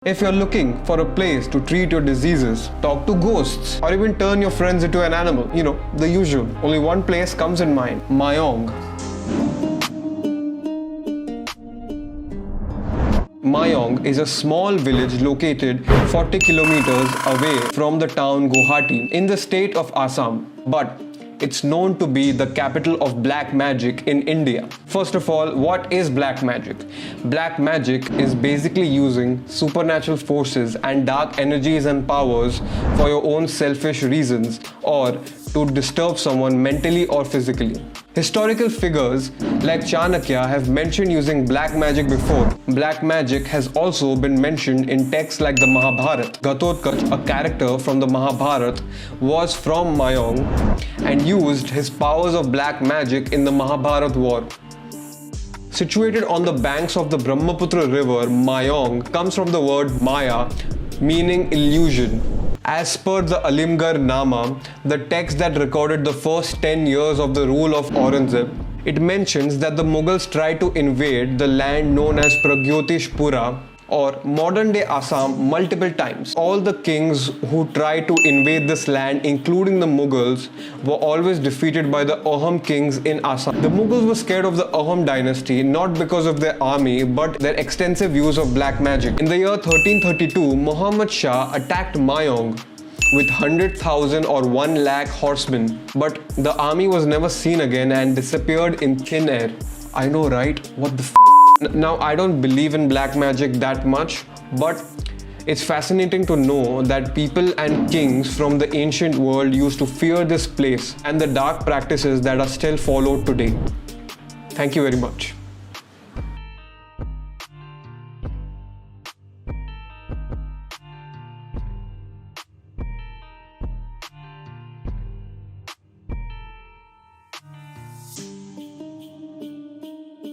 If you're looking for a place to treat your diseases, talk to ghosts, or even turn your friends into an animal, the usual, only one place comes in mind: Mayong. Mayong is a small village located 40 kilometers away from the town Guwahati in the state of Assam. But it's known to be the capital of black magic in India. First of all, what is black magic? Black magic is basically using supernatural forces and dark energies and powers for your own selfish reasons or to disturb someone mentally or physically. Historical figures like Chanakya have mentioned using black magic before. Black magic has also been mentioned in texts like the Mahabharata. Ghatotkacha, a character from the Mahabharata, was from Mayong and used his powers of black magic in the Mahabharata war. Situated on the banks of the Brahmaputra river, Mayong comes from the word Maya, meaning illusion. As per the Alimgarh Nama, the text that recorded the first 10 years of the rule of Aurangzeb, it mentions that the Mughals tried to invade the land known as Pragyotishpura or modern-day Assam multiple times. All the kings who tried to invade this land, including the Mughals, were always defeated by the Ahom kings in Assam. The Mughals were scared of the Ahom dynasty not because of their army but their extensive use of black magic. In the year 1332, Muhammad Shah attacked Mayong with 100,000 or 1 lakh horsemen, but the army was never seen again and disappeared in thin air. I know, right? What the f***? Now, I don't believe in black magic that much, but it's fascinating to know that people and kings from the ancient world used to fear this place and the dark practices that are still followed today. Thank you very much.